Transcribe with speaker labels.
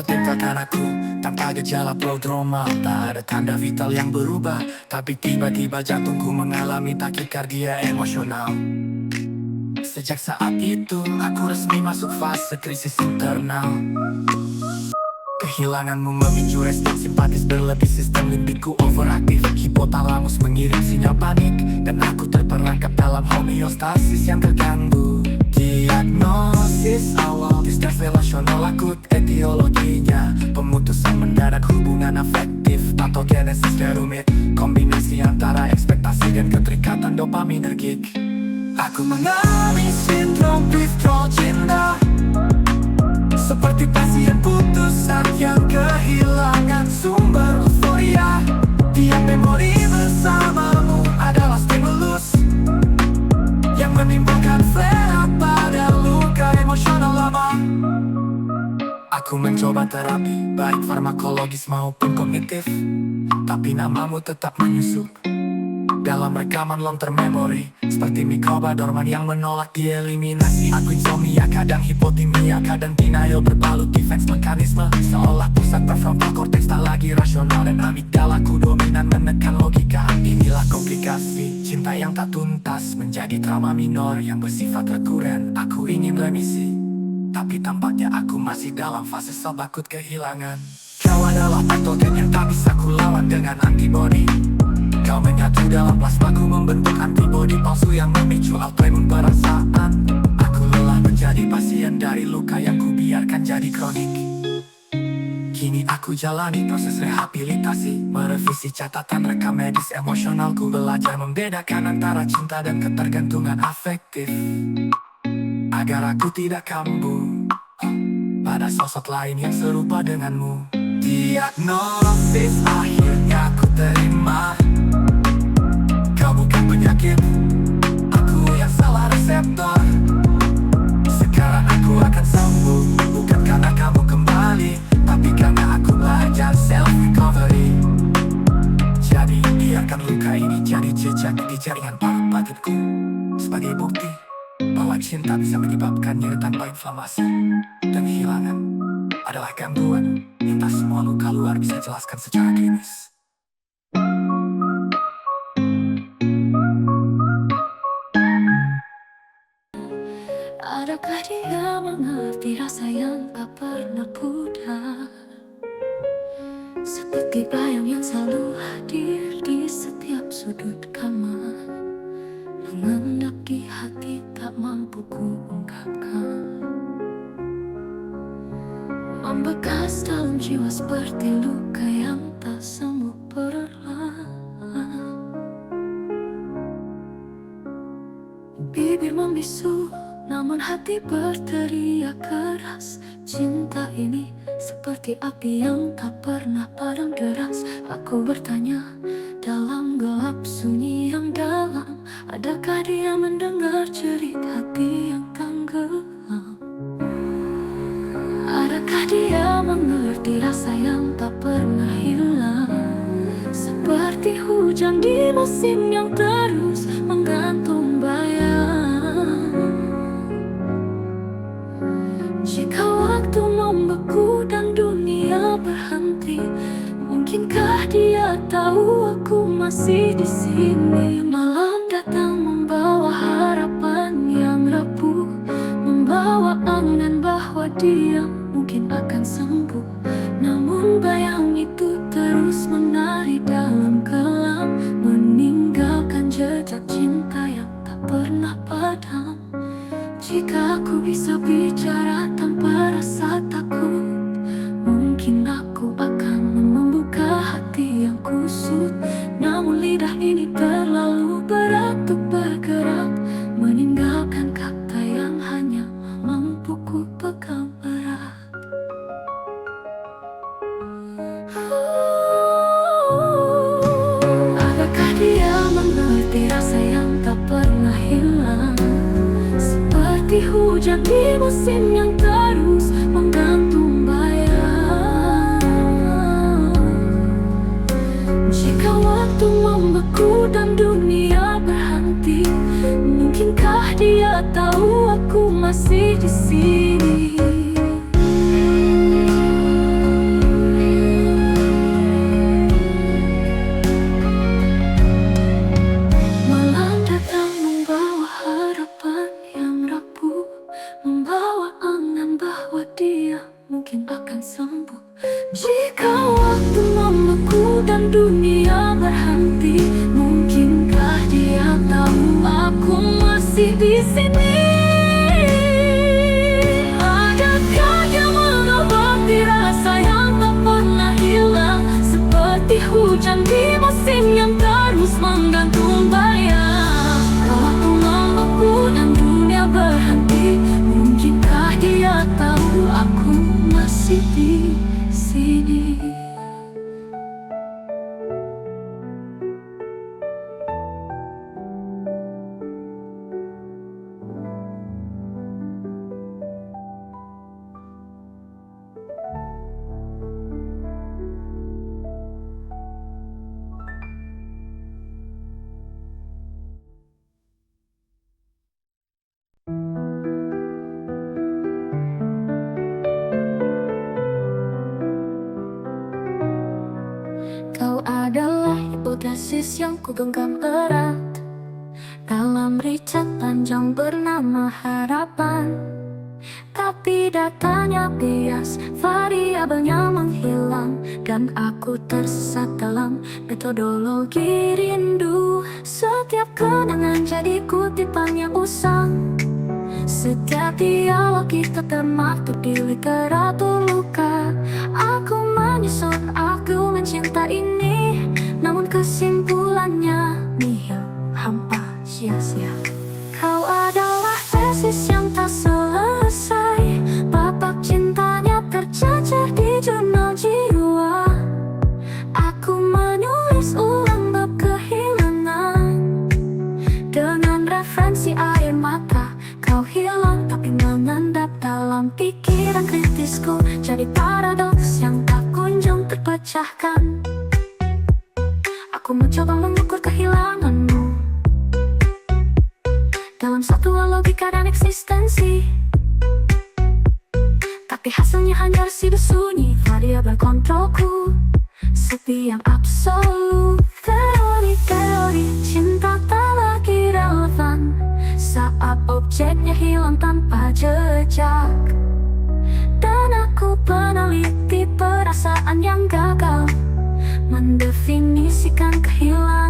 Speaker 1: tinggalkan aku tanpa gejala prodromal. Tak ada tanda vital yang berubah, tapi tiba-tiba jantungku mengalami takikardia emosional. Sejak saat itu, aku resmi masuk fase krisis internal. Kehilanganmu memicu respons simpatis berlebih, sistem limbikku overaktif, hipotalamus mengirim sinyal panik, dan aku terperangkap dalam homeostasis yang terganggu. Diagnosis awal distress relasional akut, etiologinya pemutusan mendadak hubungan afektif, patogenesis rumit, kombinasi antara ekspektasi dan keterikatan dopaminergik. Aku mengalami sindrom withdrawal cinta, seperti pasien putus asa yang kehilangan sumber euforia. Tiap memori bersamamu adalah stimulus yang menimbulkan flare-up pada luka emosional lama. Aku mencoba terapi, baik farmakologis maupun kognitif, tapi namamu tetap menyusup dalam rekaman long term memory, seperti mikroba dorman yang menolak dieliminasi. Aku insomnia, kadang hipotimia, kadang denial berbalut defense mekanisme, seolah pusat prefrontal cortex tak lagi rasional dan amigdalaku dominan menekan logika. Inilah komplikasi cinta yang tak tuntas, menjadi trauma minor yang bersifat rekuren. Aku ingin remisi, tapi tampaknya aku masih dalam fase selbakut kehilangan. Kau adalah patogen yang tak bisa kulawan dengan antibody. Kau menyatu dalam plasmaku, membentuk antibodi palsu yang memicu autoimun perasaan. Aku lelah menjadi pasien dari luka yang kubiarkan jadi kronik. Kini aku jalani proses rehabilitasi, merevisi catatan rekam medis emosionalku, belajar membedakan antara cinta dan ketergantungan afektif, agar aku tidak kambuh pada sosok lain yang serupa denganmu. Diagnosis akhirnya aku terima, kau bukan penyakit, aku yang salah reseptor. Sekarang aku akan sembuh, bukan karena kamu kembali, tapi karena aku belajar self-recovery. Jadi biarkan luka ini jadi jejak di jaringan paru batinku, sebagai bukti bahwa cinta bisa menyebabkan nyeri tanpa inflamasi, dan kehilangan adalah gangguan yang tak semua luka luar bisa jelaskan secara klinis.
Speaker 2: Adakah dia mengerti rasa yang tak pernah pudar, seperti bayang yang selalu hadir di setiap sudut kamar, mengendap di hati tak mampu kuungkapkan, membekas dalam jiwa seperti luka yang tak sembuh perlahan. Bibir membisu, namun hati berteriak keras. Cinta ini seperti api yang tak pernah padam deras. Aku bertanya dalam gelap sunyi yang dalam, adakah dia mendengar jerit hati yang tenggelam? Adakah dia mengerti rasa yang tak pernah hilang, seperti hujan di musim yang terus menggantung bayang? Jika waktu membeku dan dunia berhenti, mungkinkah dia tahu aku masih di sini? Malam datang membawa harapan yang rapuh, membawa angan bahwa dia mungkin akan sembuh. Namun bayang itu terus menari dalam kelam, meninggalkan jejak cinta yang tak pernah padam. Jika aku bisa bicara tanpa rasa takut, mungkin aku akan membuka hati yang kusut. Namun lidah ini terlalu berat untuk bergerak, meninggalkan kata yang hanya mampu ku pegang erat. Adakah dia mengerti rasa yang tak pernah hilang, seperti hujan di musim yang terus menggantung bayang? Jika waktu membeku dan dunia berhenti, mungkinkah dia tahu aku masih di sini? di sini. Adakah yang mengobati rasa yang tak pernah hilang, seperti hujan di musim yang terus menggantung bayang. Kalau mengaku dan dunia berhenti, mungkinkah dia tahu aku masih di sini. Kau adalah hipotesis yang kugenggam erat dalam riset panjang bernama harapan. Tapi datanya bias, variabelnya menghilang, dan aku tersesat dalam metodologi rindu. Setiap kenangan jadi kutipan yang usang, setiap dialog kita termaktub di literatur luka. Aku menyusun, aku mencinta ini, namun kesimpulannya nihil, hampa, sia-sia. Kau adalah tesis yang tak selesai, babak cintanya tercecer di jurnal jiwa. Aku menulis ulang bab kehilangan dengan referensi air mata. Kau hilang tapi mengendap dalam pikiran kritisku, jadi paradoks yang tak kunjung terpecahkan. Aku mencoba mengukur kehilanganmu dalam satu logika dan eksistensi, tapi hasilnya hanya residu sunyi, variabel kontrolku sepi yang absolut. Teori-teori cinta tak lagi relevan saat objeknya hilang tanpa jejak. Dan aku peneliti perasaan yang gagal mendefinisikan kehilangan.